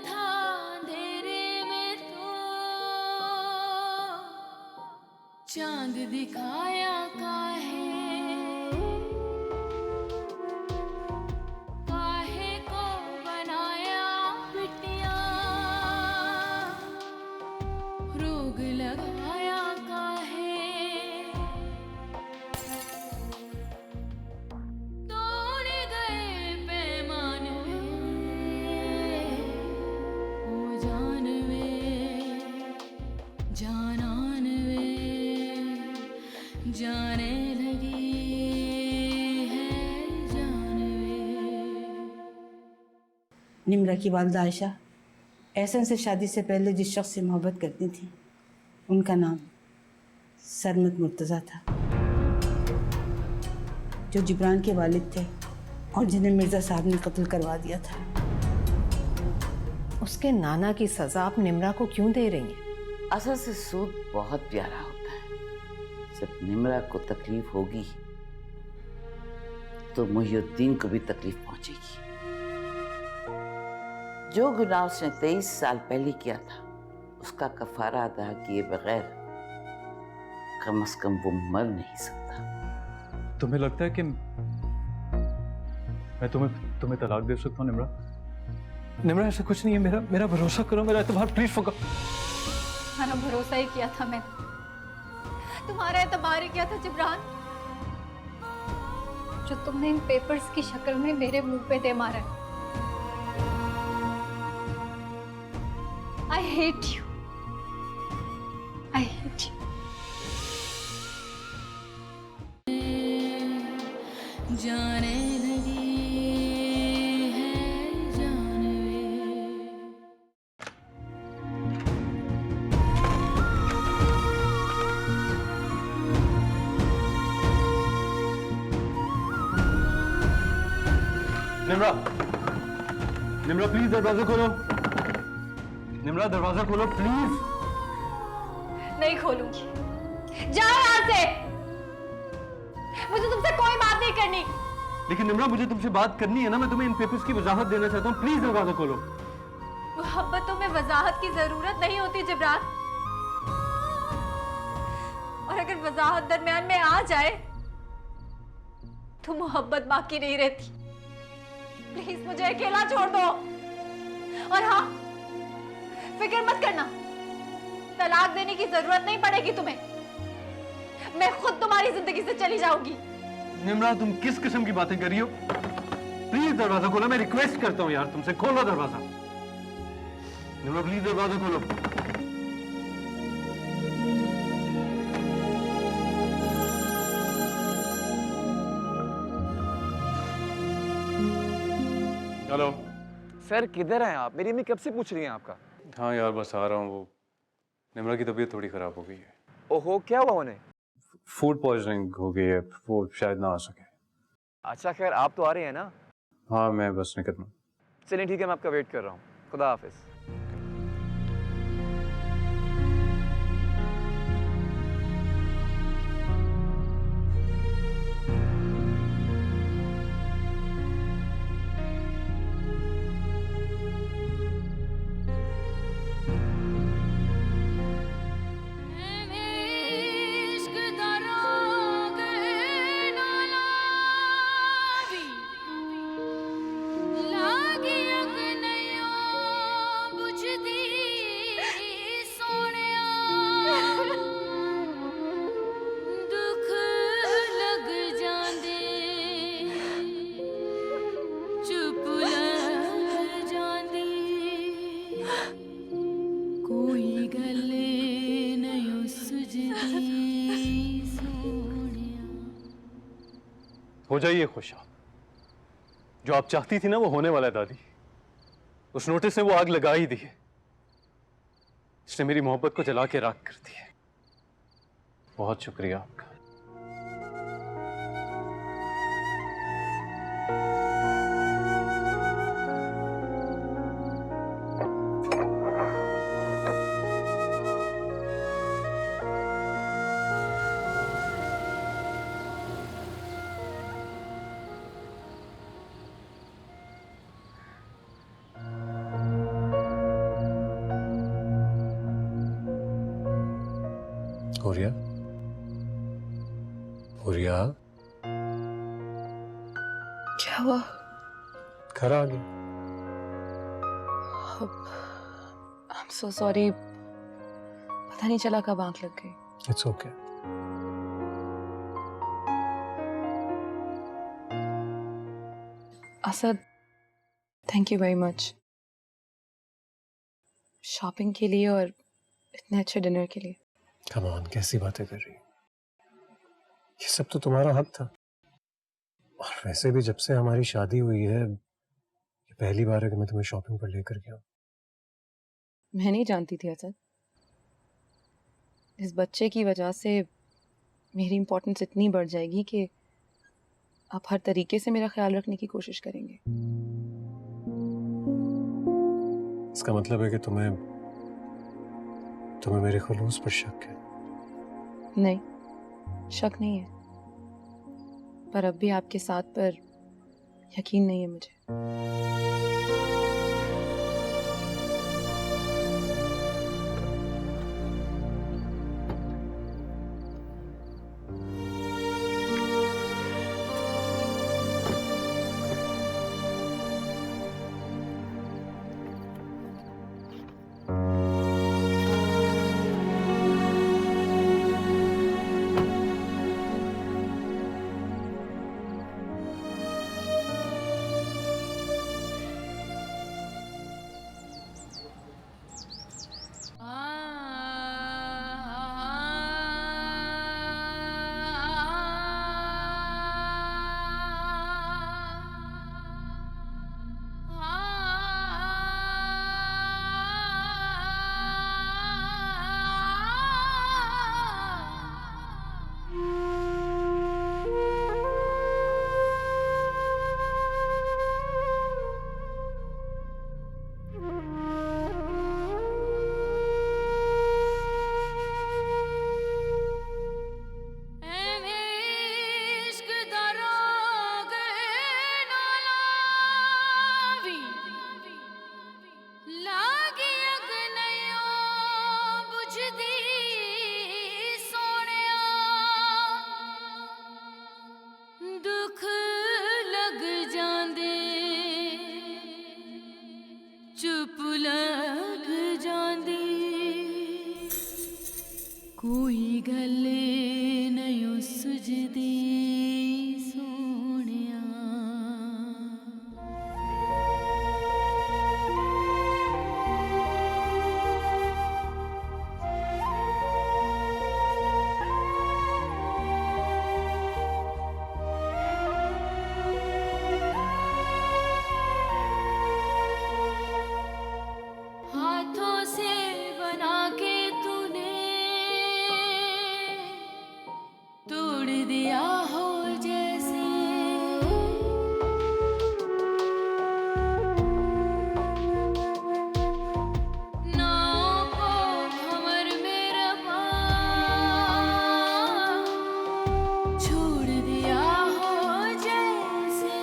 था अंधेरे में तो चांद दिखाया काहे, काहे को बनाया बिटिया, रोग लगाया काहे, तोड़ गए पैमान वे, ओ जान वे, जानान वे, जाने लगी है जान वे। निम्रा की वालदा आयशा एहसन से शादी से पहले जिस शख्स से मोहब्बत करती थी उनका नाम सरमद मुर्तज़ा था, जो जिब्रान के वालिद थे और जिन्हें मिर्ज़ा साहब ने कत्ल करवा दिया था। उसके नाना की सजा आप निम्रा को क्यों दे रही हैं? असल से सूद बहुत प्यारा होता है। जब निम्रा को तकलीफ होगी तो मुहिउद्दीन को भी तकलीफ पहुंचेगी। जो गुनाह उसने 23 साल पहले किया था उसका कफारा अदा किए बगैर कम से कम वो मर नहीं सकता। तुम्हें लगता है कि मैं तुम्हें तलाक दे सकता हूँ निम्रा? निम्रा ऐसा कुछ नहीं है, मेरा भरोसा करो, मेरा एतबार प्लीज फका। मैंने भरोसा ही किया था, मैंने तुम्हारा एतबार ही किया था जिब्रान, जो तुमने इन पेपर्स की शक्ल में मेरे मुंह पे दे मारा है। I hate you. I hate you. जाने लगी है जान वे। निम्रा, निम्रा प्लीज दरवाजा खोलो। निम्रा दरवाजा खोलो प्लीज। नहीं खोलूंगी, जाओ यहाँ से, मुझे तुमसे कोई बात नहीं करनी। लेकिन निम्रा मुझे तुमसे बात करनी है ना, मैं तुम्हें इन पेपर्स की वजाहत देना चाहता हूँ, प्लीज दरवाजा खोलो। मोहब्बतों में वजाहत की जरूरत नहीं होती जिब्रान, और अगर वजाहत दरमियान में आ जाए तो मोहब्बत बाकी नहीं रहती। प्लीज मुझे अकेला छोड़ दो, और हाँ, फिक्र मत करना, तलाक देने की जरूरत नहीं पड़ेगी तुम्हें, मैं खुद तुम्हारी जिंदगी से चली जाऊंगी। निम्रा तुम किस किस्म की बातें कर रही हो? प्लीज दरवाजा खोलो, मैं रिक्वेस्ट करता हूँ यार तुमसे, खोलो दरवाजा। निम्रा प्लीज दरवाजा खोलो। हेलो सर, किधर हैं आप? मेरी अम्मी कब से पूछ रही हैं आपका। हाँ यार बस आ रहा हूँ। वो निम्रा की तबीयत थोड़ी खराब हो गई है। ओहो, क्या हुआ उन्हें? फूड पॉइजनिंग हो गई है, वो शायद ना आ सके। अच्छा खैर, आप तो आ रहे हैं ना? हाँ मैं बस निकल रहा हूँ। चलिए ठीक है, मैं आपका वेट कर रहा हूँ। खुदा हाफिज। इश्क दा रोग ना लावी, लागी अग नयो बुझदी सोनिया, दुख लग जांदे चुप लग जांदी, कोई गले नहीं सुझदी सोनिया। हो जाइए खुश आप, जो आप चाहती थी ना वो होने वाला है दादी। उस नोटिस ने वो आग लगा ही दी है, इसने मेरी मोहब्बत को जला के राख कर दी है। बहुत शुक्रिया आपका। हुरिया, हुरिया, क्या हुआ? घर आ गया। आई एम सो सॉरी, पता नहीं चला कब आंख लग गई। It's okay. Asad, thank you very much shopping के लिए और इतने अच्छे डिनर के लिए। कम ऑन, कैसी बातें कर रही हो? ये सब तो तुम्हारा हक था। और वैसे भी जब से हमारी शादी हुई है, ये पहली बार है कि मैं तुम्हें शॉपिंग पर लेकर गया हूं। मैं नहीं जानती थी असद, इस बच्चे की वजह से मेरी इम्पोर्टेंस इतनी बढ़ जाएगी कि आप हर तरीके से मेरा ख्याल रखने की कोशिश करेंगे। इसका मतलब है कि तुम्हें मेरे खुलूस पर शक है? नहीं, शक नहीं है, पर अब भी आपके साथ पर यकीन नहीं है मुझे। दुख लग जांदे चुप लग जांदी कोई गल नहीं सुझदी सोहणिया। हाथों से बना के तूने तोड़ दिया हो जैसे नाव को भंवर में रवा छोड़ दिया हो जैसे।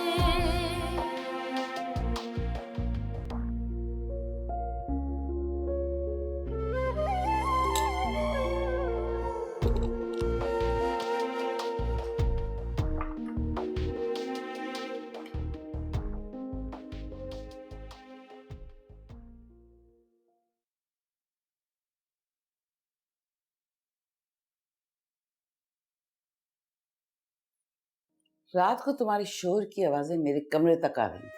रात को तुम्हारे शोर की आवाजें मेरे कमरे तक आ रही थी।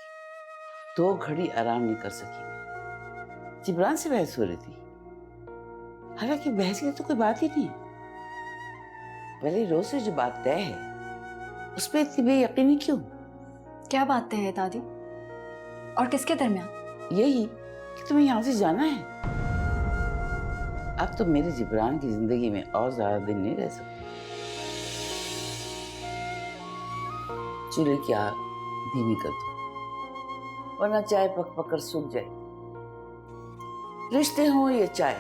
2 घड़ी आराम नहीं कर सकी मैं। जिब्रान से बहस हो रही थी, हालांकि बहस की तो कोई बात ही नहीं है। पहले रोज से जो बात तय है उस पर इतनी बेयकीनी क्यों? क्या बात है दादी, और किसके दरमियान? यही कि तुम्हें यहाँ से जाना है। अब तो मेरे जिब्रान की जिंदगी में और ज्यादा दिन नहीं रह सकते। चूल्हे की आग धीमी कर दो, वरना चाय पक पक कर सूख जाए। रिश्ते हो या चाय,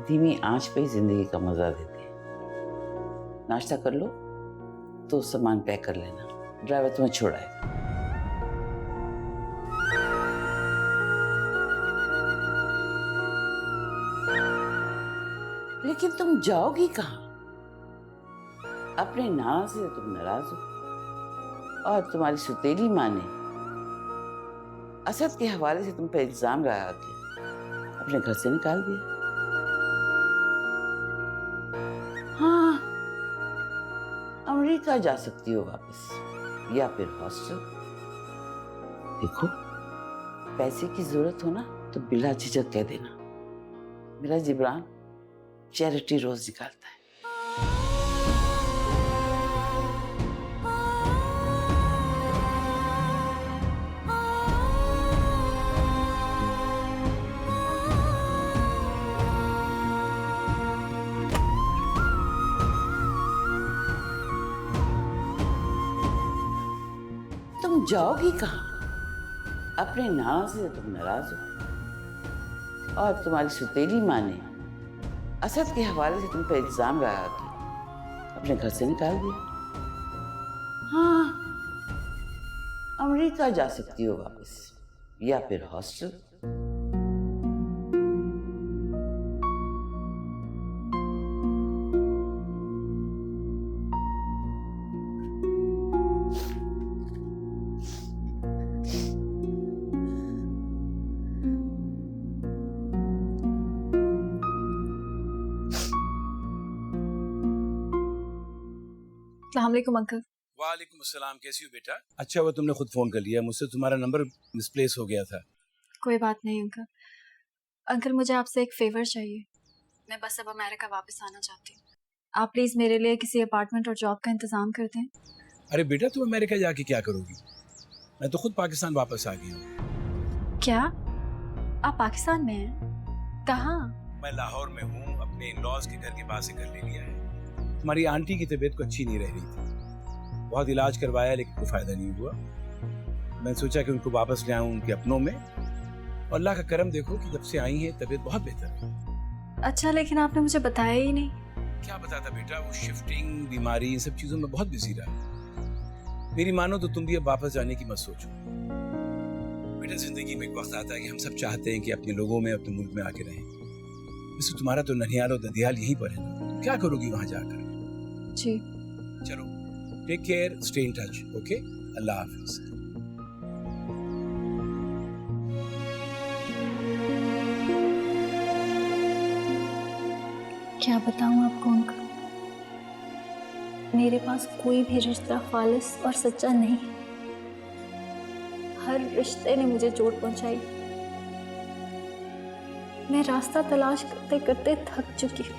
धीमी आंच पे ही जिंदगी का मजा देते हैं। नाश्ता कर लो तो सामान पैक कर लेना, ड्राइवर तुम्हें छोड़ाएगा। लेकिन तुम जाओगी कहाँ? अपने नाना से तुम नाराज हो और तुम्हारी सुतेली माँ ने असद के हवाले से तुम पे इल्जाम लगा के अपने घर से निकाल दिया। हाँ, अमेरिका जा सकती हो वापस या फिर हॉस्टल। देखो, पैसे की जरूरत हो ना तो बिला झिझक कह देना। मेरा जिब्रान चैरिटी रोज निकालता है। तुम जाओगी कहाँ? अपने नाना से तुम नाराज हो और तुम्हारी सुतेली माँ ने असद के हवाले से तुम पे इल्जाम लगा के अपने घर से निकाल दिया। हाँ, अमेरिका जा सकती हो वापस या फिर हॉस्टल। अस्सलाम वालेकुम अंकल। वालेकुम अस्सलाम, कैसी हो बेटा? अच्छा वो तुमने खुद फोन कर लिया, मुझसे तुम्हारा नंबर मिसप्लेस हो गया था। कोई बात नहीं अंकल। अंकल मुझे आपसे एक फेवर चाहिए। मैं बस अब अमेरिका वापस आना चाहती हूँ। आप प्लीज़ मेरे लिए किसी अपार्टमेंट और जॉब का इंतज़ाम कर दें। अरे बेटा तुम अमेरिका जाके क्या करोगी? मैं तो खुद पाकिस्तान वापस आ गई हूँ। क्या आप पाकिस्तान में हैं? कहाँ? मैं लाहौर में हूँ, अपने इन लॉज के घर के पास से घर ले लिया है। तुम्हारी आंटी की तबीयत को अच्छी नहीं रह रही थी, बहुत इलाज करवाया लेकिन कोई फायदा नहीं हुआ। मैंने सोचा कि उनको वापस ले आऊं उनके अपनों में, और अल्लाह का करम देखो कि जब से आई हैं तबीयत बहुत बेहतर है। अच्छा, लेकिन आपने मुझे बताया ही नहीं। क्या बताता बेटा, वो शिफ्टिंग, बीमारी, इन सब चीजों में बहुत बिजी रहा। मेरी मानो तो तुम भी अब वापस जाने की मत सोचो बेटा। जिंदगी में एक वक्त आता है कि हम सब चाहते हैं कि अपने लोगों में, अपने मुल्क में आके रहें। वैसे तुम्हारा तो ननिहाल और ददियाल यहीं पर है ना, क्या करोगी वहां जाकर? जी चलो, take care, stay in touch, okay? अल्लाह हाफिज। क्या बताऊँ आपको अंकल, मेरे पास कोई भी रिश्ता खालिस और सच्चा नहीं। हर रिश्ते ने मुझे चोट पहुंचाई। मैं रास्ता तलाश करते करते थक चुकी हूँ,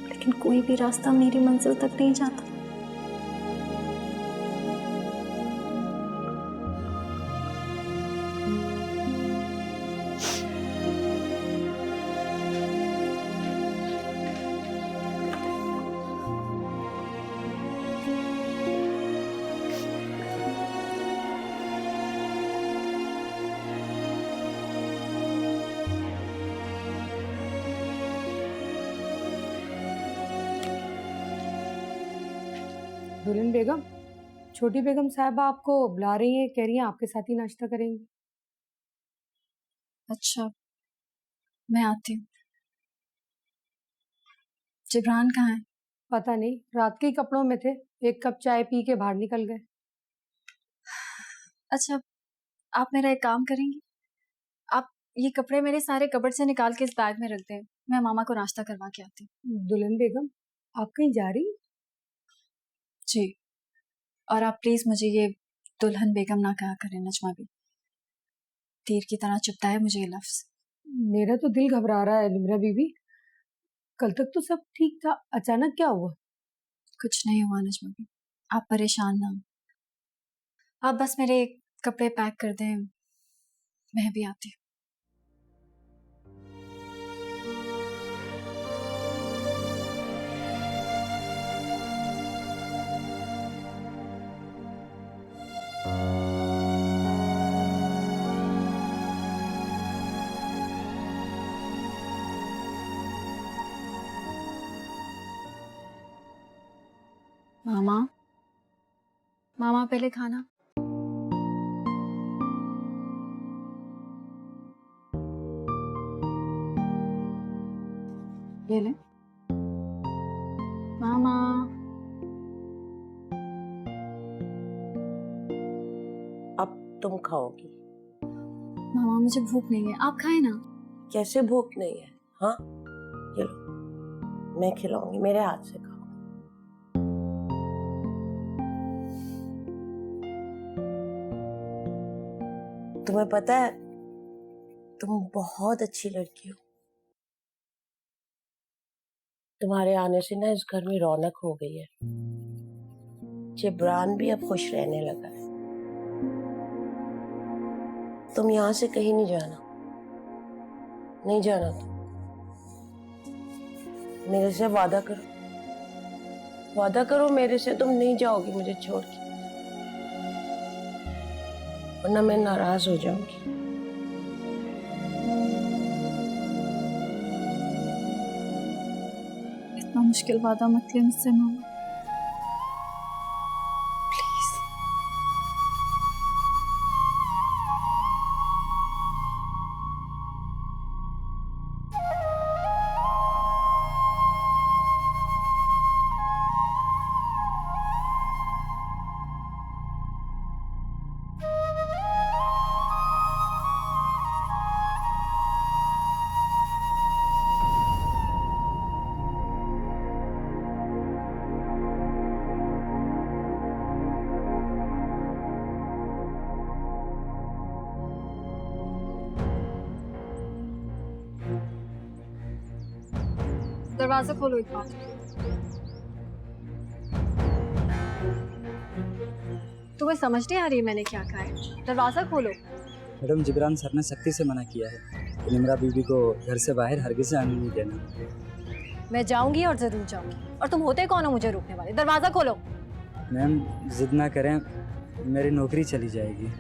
लेकिन कोई भी रास्ता मेरी मंजिल तक नहीं जाता। दुल्हन बेगम, छोटी बेगम साहबा आपको बुला रही हैं, कह रही हैं आपके साथ ही नाश्ता करेंगी। अच्छा, मैं आती हूँ। जिब्रान कहाँ है? पता नहीं, रात के ही कपड़ों में थे, एक कप चाय पी के बाहर निकल गए। अच्छा, आप मेरा एक काम करेंगी? आप ये कपड़े मेरे सारे कपड़ से निकाल के इस बैग में रख दें। मैं मामा को नाश्ता करवा के आती हूँ। दुल्हन बेगम, आप कहीं जा रही? जी, और आप प्लीज मुझे ये दुल्हन बेगम ना कहा करें नजमा भी। तीर की तरह चुभता है मुझे ये लफ्ज। मेरा तो दिल घबरा रहा है निम्रा बीबी। कल तक तो सब ठीक था, अचानक क्या हुआ? कुछ नहीं हुआ नजमा भी, आप परेशान ना हो। आप बस मेरे कपड़े पैक कर दें, मैं भी आती हूँ। मामा, मामा पहले खाना। ये ले। मामा। अब तुम खाओगी। मामा मुझे भूख नहीं है, आप खाए ना। कैसे भूख नहीं है? हाँ, ये लो, मैं खिलाऊंगी, मेरे हाथ से खाओ। तुम्हें पता है, तुम बहुत अच्छी लड़की हो। तुम्हारे आने से ना इस घर में रौनक हो गई है। जिब्रान भी अब खुश रहने लगा है। तुम यहाँ से कहीं नहीं जाना, नहीं जाना। तुम मेरे से वादा करो, वादा करो मेरे से, तुम नहीं जाओगी मुझे छोड़ के, वरना मैं नाराज हो जाऊंगी। इतना मुश्किल वादा मत ले मुझसे मामा, प्लीज। दरवाजा खोलो एक बार। तुम्हें समझ नहीं आ रही मैंने क्या कहा है? दरवाजा खोलो। मैडम, जिब्रान सर ने सख्ती से मना किया है कि निम्रा बीबी को घर से बाहर हरगिज़ आने नहीं देना। मैं जाऊंगी और जरूर जाऊंगी, और तुम होते कौन हो मुझे रोकने वाले? दरवाजा खोलो। मैम, जिद ना करें, मेरी नौकरी चली जाएगी।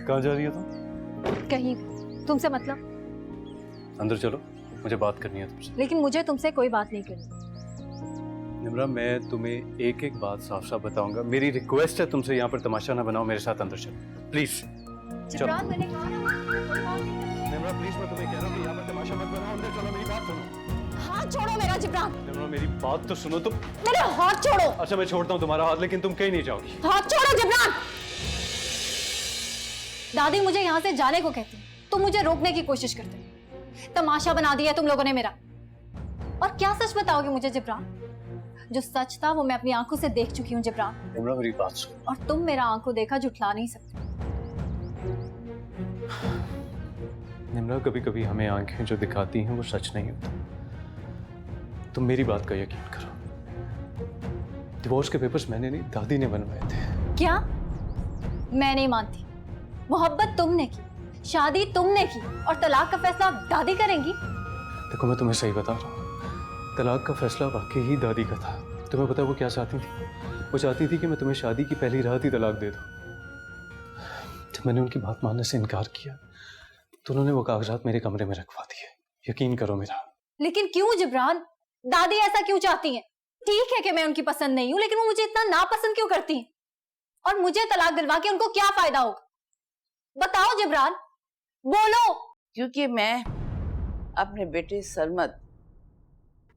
कहाँ जा रही हो तुम? कहीं। तुमसे मतलब? अंदर चलो, मुझे बात करनी है तुमसे। लेकिन मुझे तुमसे कोई बात नहीं करनी। निम्रा, मैं तुम्हें एक एक बात साफ साफ बताऊंगा। मेरी रिक्वेस्ट है तुमसे, यहाँ पर तमाशा ना बनाओ, मेरे साथ अंदर चलो प्लीज। जिब्रान, मैंने कहा ना कोई बात नहीं करनी। निम्रा प्लीज, मैं तुम्हें कह रहा हूँ कि यहाँ पर तमाशा मत बनाओ, अंदर चलो, मेरी बात सुनो। हाथ छोड़ो मेरा जिब्रान। निम्रा, मेरी बात तो सुनो तुम। मेरे हाथ छोड़ो। अच्छा, मैं छोड़ता हूँ तुम्हारा हाथ, लेकिन तुम कहीं नहीं जाओगी। हाथ छोड़ो जिब्रान। दादी मुझे यहाँ से जाने को कहती, तुम मुझे रोकने की कोशिश करते। तमाशा बना दिया तुम लोगों ने मेरा। और क्या सच बताओगे मुझे जिब्रान? जो सच था वो मैं अपनी आंखों से देख चुकी हूँ जिब्रान। निम्रा, मेरी बात सुनो। और तुम मेरा आंखों देखा झुठला नहीं सकते। निम्रा, कभी कभी हमें आंखें जो दिखाती हैं वो सच नहीं होता। तुम मेरी बात का यकीन करो। डिवोर्स के पेपर्स मैंने नहीं, दादी ने बनवाए थे। क्या? मैं नहीं मानती। मोहब्बत तुमने की, शादी तुमने की, और तलाक का फैसला दादी करेंगी? देखो, मैं तुम्हें सही बता रहा हूँ, तलाक का फैसला वाकई ही दादी का था। तुम्हें पता है वो क्या चाहती थी? वो चाहती थी कि मैं तुम्हें शादी की पहली रात ही तलाक दे दूँ। जब मैंने उनकी बात मानने से इनकार किया तो उन्होंने वो कागजात मेरे कमरे में रखवा दिए। यकीन करो मेरा। लेकिन क्यों जिब्रान? दादी ऐसा क्यों चाहती हैं? ठीक है कि मैं उनकी पसंद नहीं हूं, लेकिन वो मुझे इतना नापसंद क्यों करती हैं? और मुझे तलाक दिलवा के उनको क्या फायदा होगा? बताओ जिब्रान, बोलो। क्योंकि मैं अपने बेटे सरमद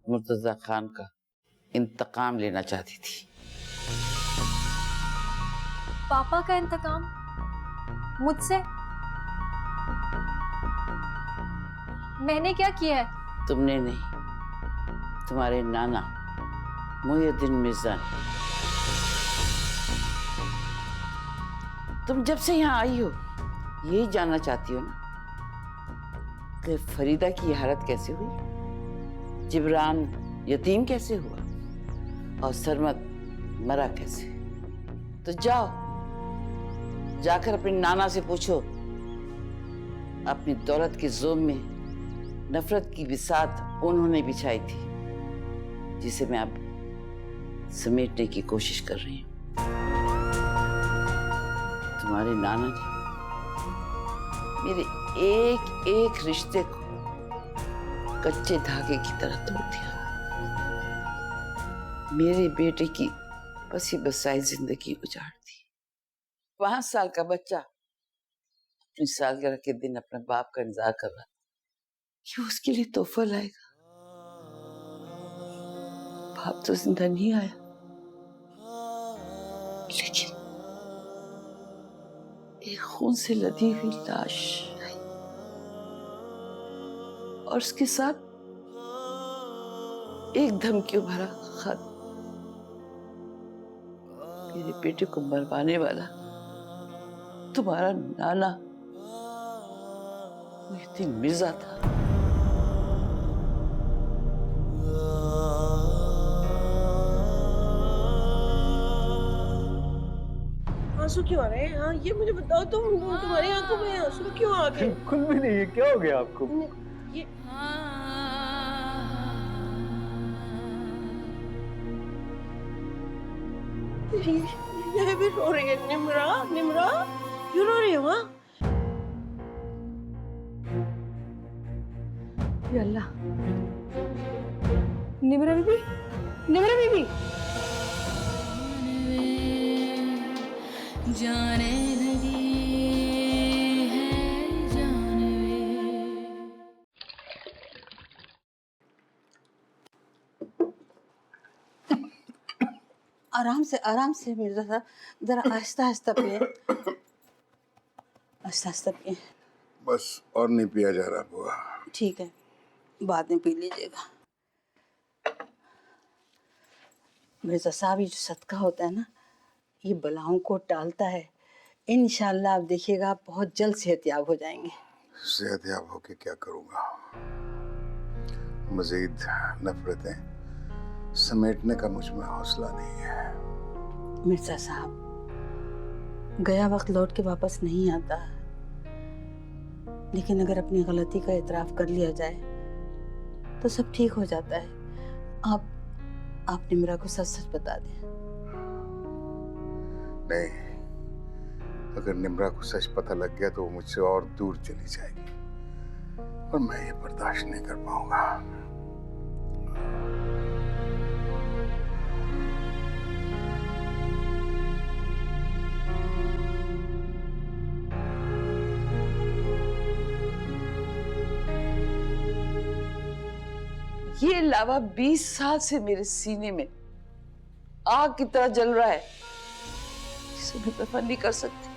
मुर्तजा खान का इंतकाम लेना चाहती थी। पापा का इंतकाम मुझसे? मैंने क्या किया है? तुमने नहीं, तुम्हारे नाना मुहिउद्दीन मिर्जा ने। तुम जब से यहाँ आई हो यही जानना चाहती हो ना कि फरीदा की हालत कैसे हुई, जिब्रान यतीम कैसे हुआ और सरमद मरा कैसे। तो जाओ, जाकर अपने नाना से पूछो अपनी दौलत के जोम में नफरत की बिसात उन्होंने बिछाई थी, जिसे मैं अब समेटने की कोशिश कर रही हूँ। तुम्हारे नाना ने मेरे एक एक रिश्ते को कच्चे धागे की तरह तोड़ दिया। मेरे बेटे की बसी बसाई जिंदगी उजाड़ दी। 5 साल का बच्चा अपनी सालगिरह के दिन अपने बाप का इंतजार कर रहा था कि उसके लिए तोहफा लाएगा। बाप तो जिंदा नहीं आया, लेकिन एक खून से लदी हुई लाश आई और उसके साथ एक धमकियों भरा खत। मेरे बेटे को मरवाने वाला तुम्हारा नाना मुहिद्दीन मिर्जा था। आंसू क्यों आ रहे हैं? हाँ, ये मुझे बताओ, तुम्हारी आंखों में आंसू क्यों आ गए? कुछ भी नहीं है, क्या हो गया आपको? ये ये भी रो रही है। निम्रा, निम्रा, क्यों रो रही हो? हाँ, या अल्लाह। निम्रा बीबी, निम्रा बीबी। जाने लगी है जानवे। आराम से मिर्जा साहब, जरा आहिस्ता आहिस्ता पिए, आहिस्ता आहिस्ता पिए। बस और नहीं पिया जा रहा बुआ। ठीक है, बाद में पी लीजिएगा। मिर्जा साहब, ये जो सदका होता है ना, ये बलाओं को टालता है। इंशाल्लाह आप देखिएगा, आप बहुत जल्द सेहतयाब हो जाएंगे। सेहतयाब होके क्या करूँगा? मजीद नफरतें समेटने का मुझ में हौसला नहीं है। मिर्जा साहब, गया वक्त लौट के वापस नहीं आता, लेकिन अगर अपनी गलती का इतराफ कर लिया जाए तो सब ठीक हो जाता है। आप निम्रा को सच सच बता दें। नहीं, अगर निम्रा को सच पता लग गया तो वो मुझसे और दूर चली जाएगी और मैं ये बर्दाश्त नहीं कर पाऊंगा। ये लावा 20 साल से मेरे सीने में आग की तरह जल रहा है, इसे मैं दफा नहीं कर सकती।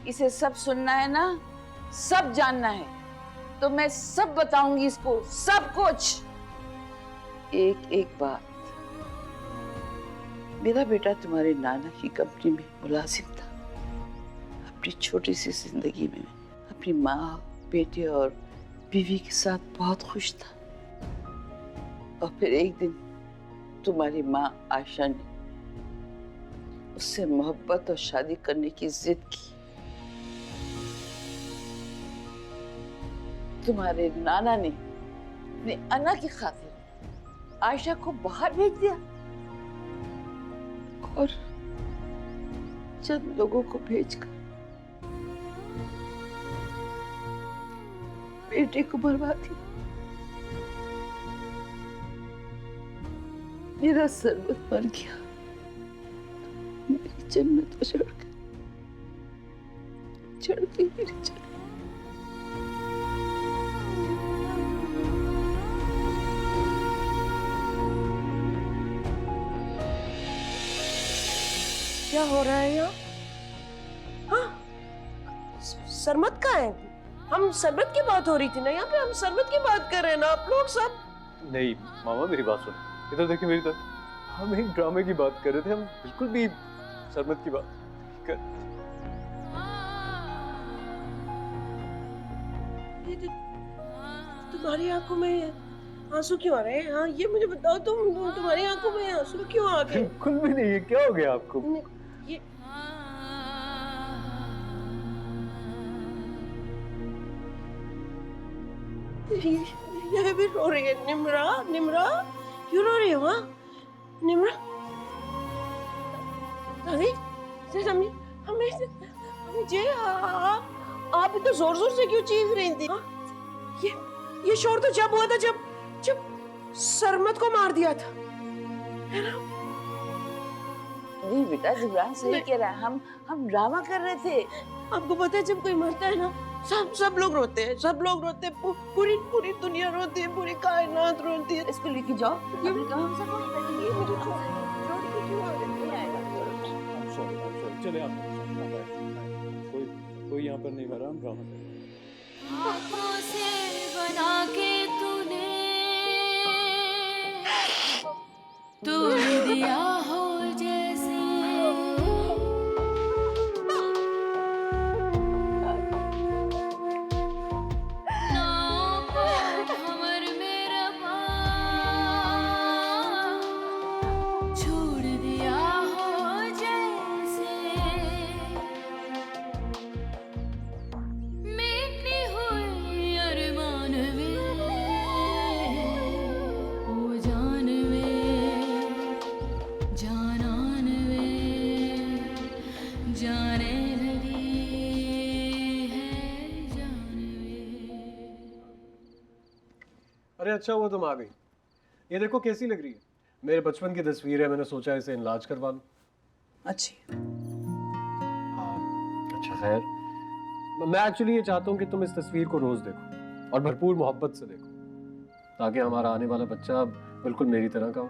इसे सब सुनना है ना, सब जानना है, तो मैं सब बताऊंगी इसको, सब कुछ। एक एक बात, मेरा बेटा तुम्हारे नाना की कंपनी में मुलाजिम था। अपनी छोटी सी जिंदगी में अपनी माँ, बेटे और बीवी के साथ बहुत खुश था। और फिर एक दिन तुम्हारी माँ आयशा ने उससे मोहब्बत और शादी करने की जिद की। तुम्हारे नाना ने अपने अन्ना की खातिर आयशा को बाहर भेज दिया और चंद लोगों को भेजकर बेटे को मरवा दिया। मेरा सरबत मर गया, मेरी जन्नत उजड़ गई, चढ़ गई मेरी जन्नत। क्या हो रहा है यहाँ? हाँ, सरबत का है? हम सरबत की बात हो रही थी ना यहाँ पे, हम सरबत की बात कर रहे हैं ना आप लोग सब। नहीं मामा, मेरी बात सुनो, इधर देखिए मेरी तरफ। हम एक ड्रामे की बात कर रहे थे, हम बिल्कुल भी सरमत की बात कर। तुम्हारी आंखों में आंसू क्यों आ रहे हैं? हाँ, ये मुझे बताओ, तुम्हारी आंखों में आंसू क्यों आ गए? बिल्कुल भी नहीं है, क्या हो गया आपको? ये ये भी रो रही है। निम्रा, निम्रा, क्यों रो रही हो? हाँ निम्रा, दादी, हमें हमें हमें जे आप इतना जोर जोर से क्यों चीख रही थी? हाँ? ये शोर तो जब हुआ था जब सरमत को मार दिया था, है ना? नहीं बेटा, जिब्रान सही कह रहा है, हम ड्रामा कर रहे थे। आपको पता है जब कोई मरता है ना, सब लोग रोते हैं, सब लोग रोते हैं, पूरी दुनिया रोती है, पूरी कायनात रोती है। इसको लेके जाओ, अभी कहाँ हम सब वहीं बैठेंगे, मुझे छोड़ के क्यों नहीं आएगा? चले आप कोई यहाँ पर नहीं मरा, हम ड्रामा कर रहे हैं। आँखों से बना के तूने दिया हो जैसे नाव को हमर मेरा छोड़ दिया हो जैसे मिटनी हुई अरमान में ओ जान में जानान में जाने लगी है जान में। अरे अच्छा हुआ तुम आ गई। ये देखो कैसी लग रही है, मेरे बचपन की तस्वीर है, मैंने सोचा इसे इनलाज करवा लूं। अच्छी। अच्छा खैर, मैं एक्चुअली ये चाहता हूँ कि तुम इस तस्वीर को रोज देखो और भरपूर मोहब्बत से देखो, ताकि हमारा आने वाला बच्चा बिल्कुल मेरी तरह का हो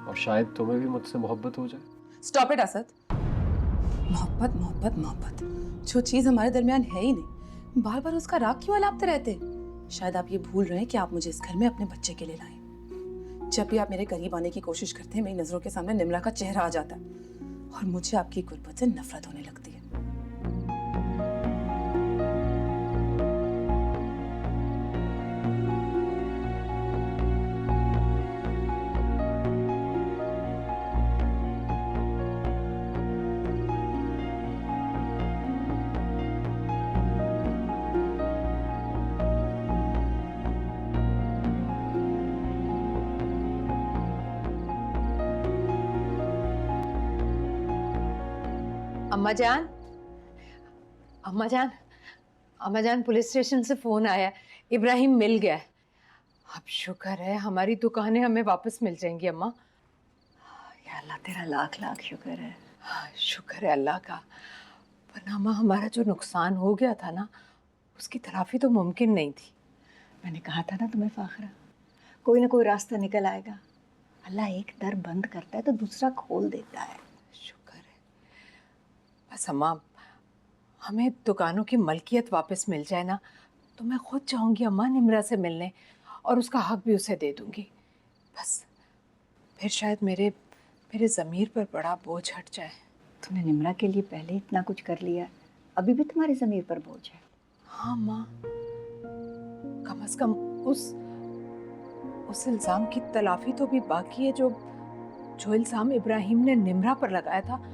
और शायद तुम्हें भी मुझसे मोहब्बत हो जाए। Stop it Asad. मोहब्बत मोहब्बत मोहब्बत, जो चीज हमारे दरमियान है ही नहीं, बार बार उसका राग क्यों अलापते रहते? शायद आप ये भूल रहे हैं कि आप मुझे इस घर में अपने बच्चे के लिए लाए। जब भी आप मेरे करीब आने की कोशिश करते हैं, मेरी नजरों के सामने निम्रा का चेहरा आ जाता है और मुझे आपकी गुर्बत से नफरत होने लगती है। अम्मा जान, अम्मा जान, अम्मा जान, पुलिस स्टेशन से फोन आया, इब्राहिम मिल गया। अब शुक्र है हमारी दुकानें हमें वापस मिल जाएंगी अम्मा। या अल्लाह तेरा लाख लाख शुक्र है। शुक्र है अल्लाह का, वरना अम्मा हमारा जो नुकसान हो गया था ना, उसकी तलाफी तो मुमकिन नहीं थी। मैंने कहा था ना तुम्हें फाखरा, कोई ना कोई रास्ता निकल आएगा। अल्लाह एक दर बंद करता है तो दूसरा खोल देता है। बस अम्मा, हमें दुकानों की मलकियत वापस मिल जाए ना, तो मैं खुद जाऊंगी अम्मा निम्रा से मिलने और उसका हक भी उसे दे दूंगी। बस फिर शायद मेरे ज़मीर पर बड़ा बोझ हट जाए। तूने निम्रा के लिए पहले इतना कुछ कर लिया, अभी भी तुम्हारे ज़मीर पर बोझ है। हाँ माँ, कम से कम उस इल्ज़ाम की तलाफी तो भी बाकी है जो इल्ज़ाम इब्राहिम ने निम्रा पर लगाया था।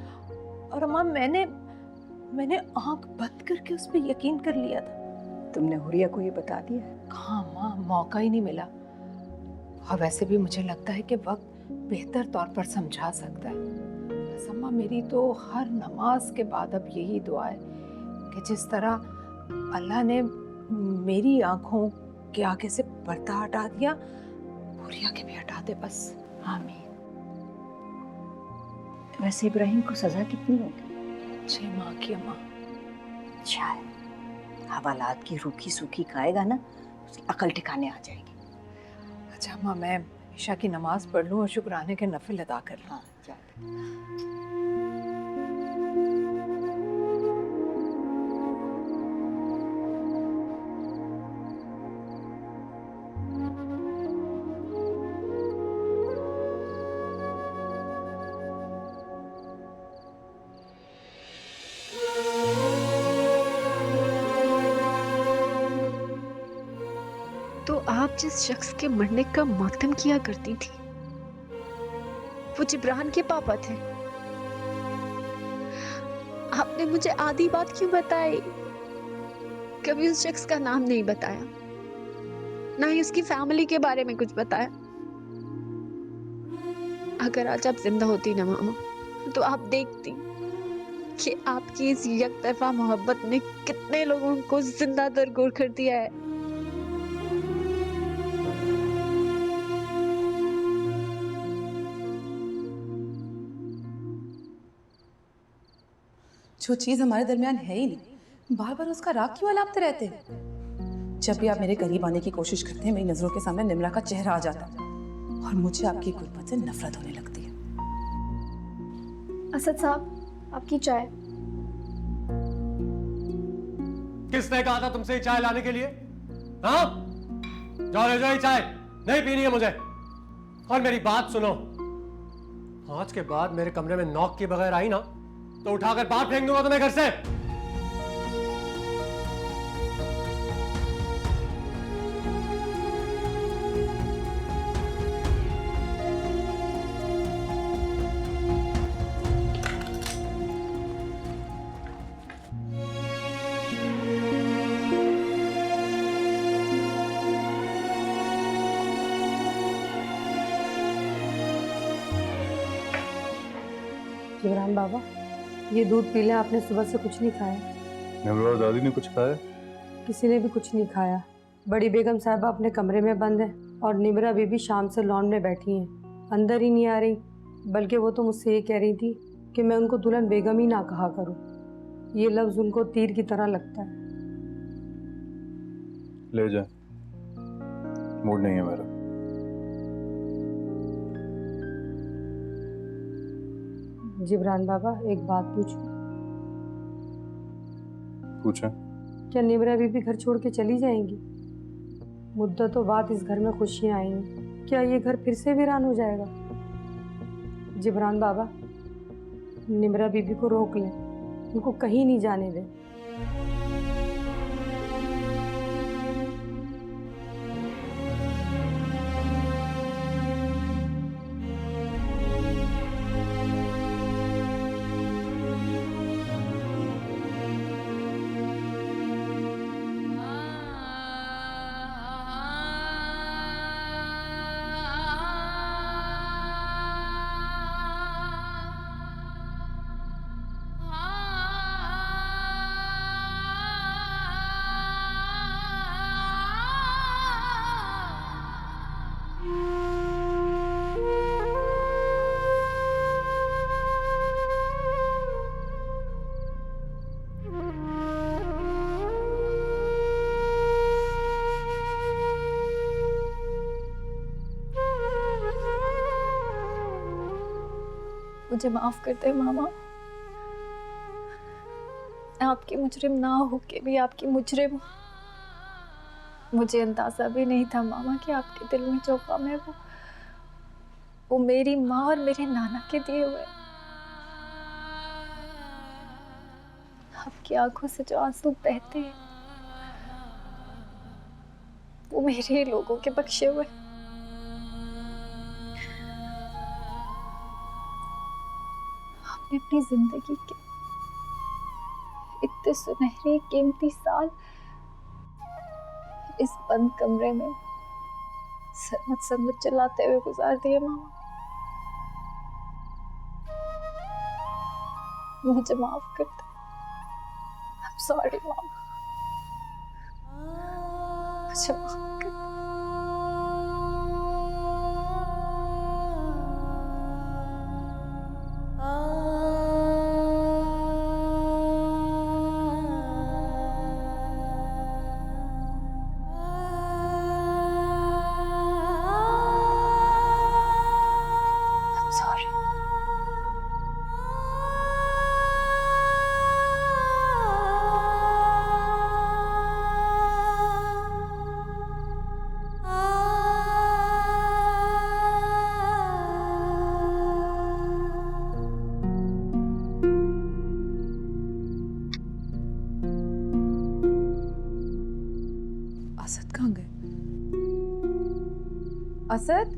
और अम्मा, मैंने आंख बंद करके उस पर यकीन कर लिया था। तुमने हुरिया को ये बता दिया? हाँ माँ, मौका ही नहीं मिला। और वैसे भी मुझे लगता है कि वक्त बेहतर तौर पर समझा सकता है। बस अम्मा, मेरी तो हर नमाज के बाद अब यही दुआ है कि जिस तरह अल्लाह ने मेरी आंखों के आगे से पर्दा हटा दिया, हुरिया के भी हटा दे बस। आमीन। वैसे इब्राहिम को सजा कितनी होगी? 6 माह की अम्मा। शायद हवालात की रूखी सूखी खाएगा ना, उसकी अकल ठिकाने आ जाएगी। अच्छा अम्मा, मैं ईशा की नमाज पढ़ लूँ और शुक्राने के नफिल अदा कर लूँ। हाँ, चल। तो आप जिस शख्स के मरने का मातम किया करती थी, वो जिब्रान के पापा थे। आपने मुझे आधी बात क्यों बताई? कभी उस शख्स का नाम नहीं बताया, ना ही उसकी फैमिली के बारे में कुछ बताया। अगर आज आप जिंदा होती ना मामा, तो आप देखती कि आपकी इस यकतरफा मोहब्बत ने कितने लोगों को जिंदा दरगोर कर दिया है। जो चीज हमारे दरमियान है ही नहीं, बार बार उसका राग क्यों अलापते रहते हैं? जब भी आप मेरे करीब आने की कोशिश करते हैं, मेरी नजरों के सामने निम्रा का चेहरा आ जाता है और मुझे आपकी गुर्बत से नफरत होने लगती है। असद साहब, आपकी चाय। किसने कहा था तुमसे चाय लाने के लिए? हाँ, जाओ ले जाओ चाय, नहीं पीनी है मुझे। और मेरी बात सुनो, आज के बाद मेरे कमरे में नॉक के बगैर आई ना, तो उठाकर बाहर फेंक दूंगा तुम्हें घर से। जिब्रान बाबा, ये दूध पी लें, आपने सुबह से कुछ नहीं खाया। निम्रा और दादी ने कुछ खाया? किसी ने भी कुछ नहीं खाया। बड़ी बेगम साहबा अपने कमरे में बंद है और निम्रा बीबी शाम से लॉन में बैठी हैं, अंदर ही नहीं आ रही। बल्कि वो तो मुझसे ये कह रही थी कि मैं उनको दुल्हन बेगम ही ना कहा करूं। ये लफ्ज़ उनको तीर की तरह लगता है। ले जा, मूड नहीं है मेरा। जिब्रान बाबा, एक बात पूछूं? पूछा। क्या निम्रा बीबी घर छोड़ के चली जाएंगी? मुद्दतों बाद इस घर में खुशियां आई हैं, क्या ये घर फिर से वीरान हो जाएगा? जिब्रान बाबा, निम्रा बीबी को रोक लें, उनको कहीं नहीं जाने दें। मुझे माफ कर दे मामा, आपकी मुजरिम ना हो के भी आपकी मुजरिम। मुझे अंदाजा भी नहीं था मामा कि आपके दिल में जो गम है वो मेरी माँ और मेरे नाना के दिए हुए। आपकी आंखों से जो आंसू बहते हैं वो मेरे ही लोगों के बख्शे हुए। आपने अपनी जिंदगी के इतने सुनहरे कीमती साल इस बंद कमरे में सरमत चलाते हुए गुजार दिए मामा। मुझे माफ कर दो। I'm sorry मामा, मुझे माफ कर दो। असद कहाँ गए? असद?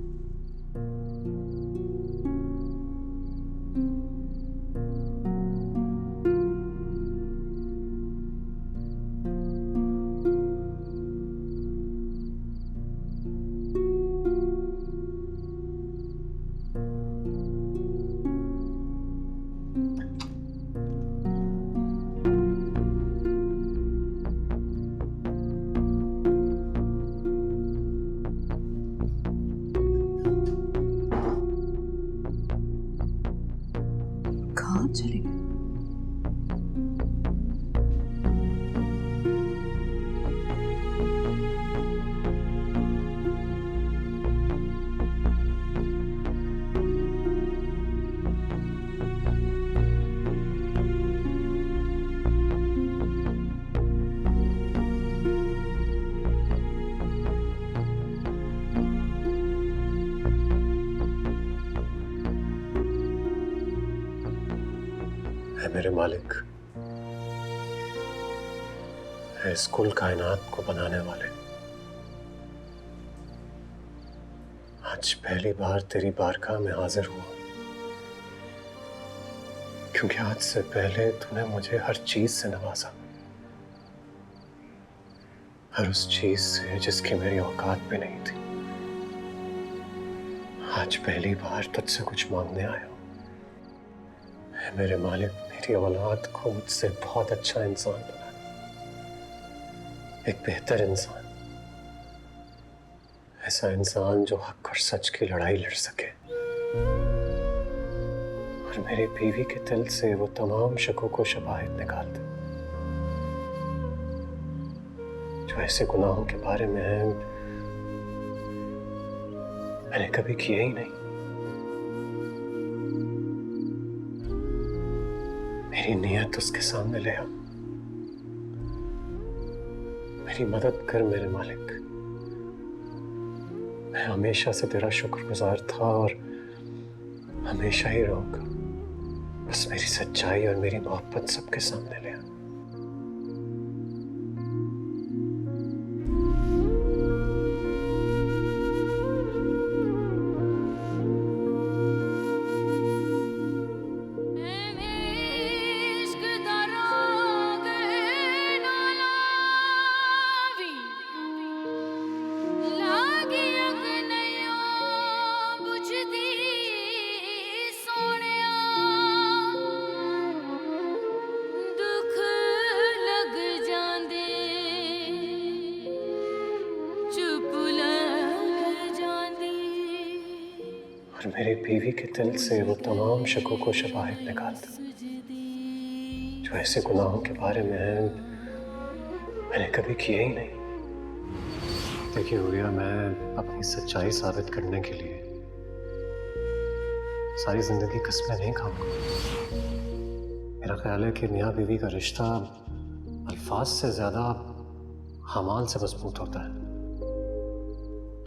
मेरे मालिक, है इस कुल कायनात को बनाने वाले, आज पहली बार तेरी बारगाह में हाजिर हुआ, क्योंकि आज से पहले तूने मुझे हर चीज से नवाजा, हर उस चीज से जिसकी मेरी औकात भी नहीं थी। आज पहली बार तुझसे कुछ मांगने आया हूं। है मेरे मालिक, मेरी औलाद को मुझसे बहुत अच्छा इंसान बना, एक बेहतर इंसान, ऐसा इंसान जो हक और सच की लड़ाई लड़ सके, और मेरी बीवी के दिल से वो तमाम शकों को शबाहिद निकाल दे जो ऐसे गुनाहों के बारे में है मैंने कभी किए ही नहीं। मेरी नीयत उसके सामने ले आ, मेरी मदद कर मेरे मालिक। मैं हमेशा से तेरा शुक्रगुजार था और हमेशा ही रहूंगा। बस मेरी सच्चाई और मेरी मोहब्बत सबके सामने ले आ। मेरी बीवी के दिल से वो तमाम शकों को शबाहिद निकाल दो जो ऐसे गुनाहों के बारे में है मैंने कभी किए ही नहीं। देखिए हुरिया, मैं अपनी सच्चाई साबित करने के लिए सारी जिंदगी कस्में नहीं खाऊंगा। मेरा ख्याल है कि मियाँ बीवी का रिश्ता अल्फाज से ज्यादा हमाल से मजबूत होता है।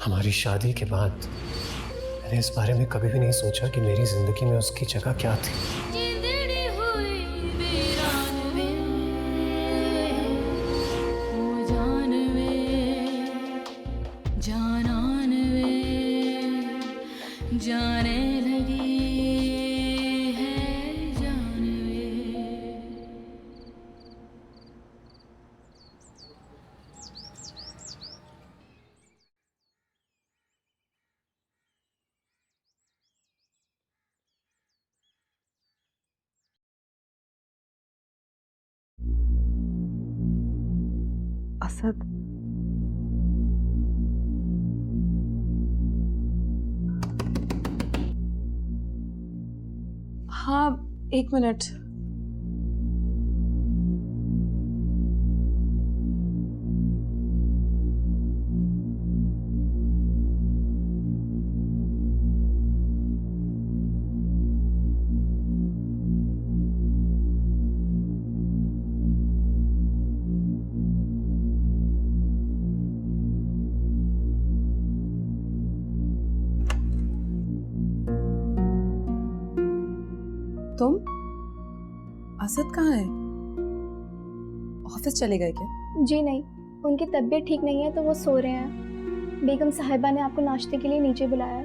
हमारी शादी के बाद मैंने इस बारे में कभी भी नहीं सोचा कि मेरी जिंदगी में उसकी जगह क्या थी। जाने लगी है जानवे। असद, हाँ 1 मिनट। तुम? असद कहाँ है? ऑफिस चले गए क्या? जी नहीं, उनकी तबीयत ठीक नहीं है तो वो सो रहे हैं। बेगम साहिबा ने आपको नाश्ते के लिए नीचे बुलाया।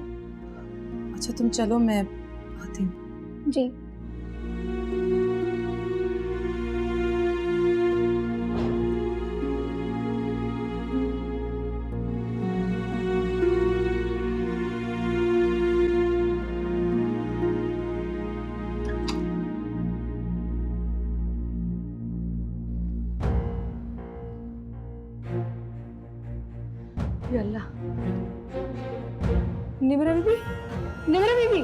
अच्छा तुम चलो, मैं आती हूँ। जी। अल्लाह, निमरा बीबी, निमरा बीबी।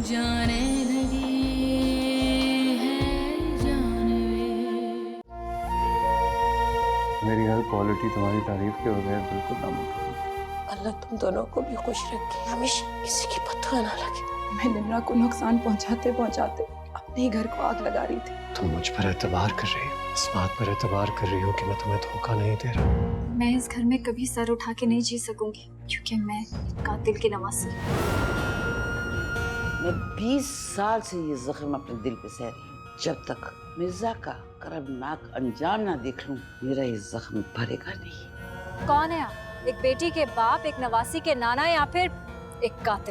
जाने लगी है जानवे। मेरी हर क्वालिटी तुम्हारी तारीफ के बगैर बिल्कुल नामुमकिन है। अल्लाह तुम दोनों को भी खुश रखे, हमेशा किसी की बददुआ ना लगे। मैं निम्रा को नुकसान पहुंचाते पहुंचाते अपने ही घर को आग लगा रही थी। तुम मुझ पर एतबार कर रही हो, इस बात पर एतबार कर रही हो कि मैं तुम्हें धोखा नहीं दे रहा। मैं इस घर में कभी सर उठा के नहीं जी सकूंगी क्योंकि मैं कातिल की नवासी हूँ। मैं 20 साल से ये जख्म अपने दिल पे सह रही हूँ। जब तक मिर्जा का कर्मनाक अंजाम ना देख लूं, मेरा ये जख्म भरेगा नहीं। कौन है आप? एक बेटी के बाप, एक नवासी के नाना, या फिर एक कातिल?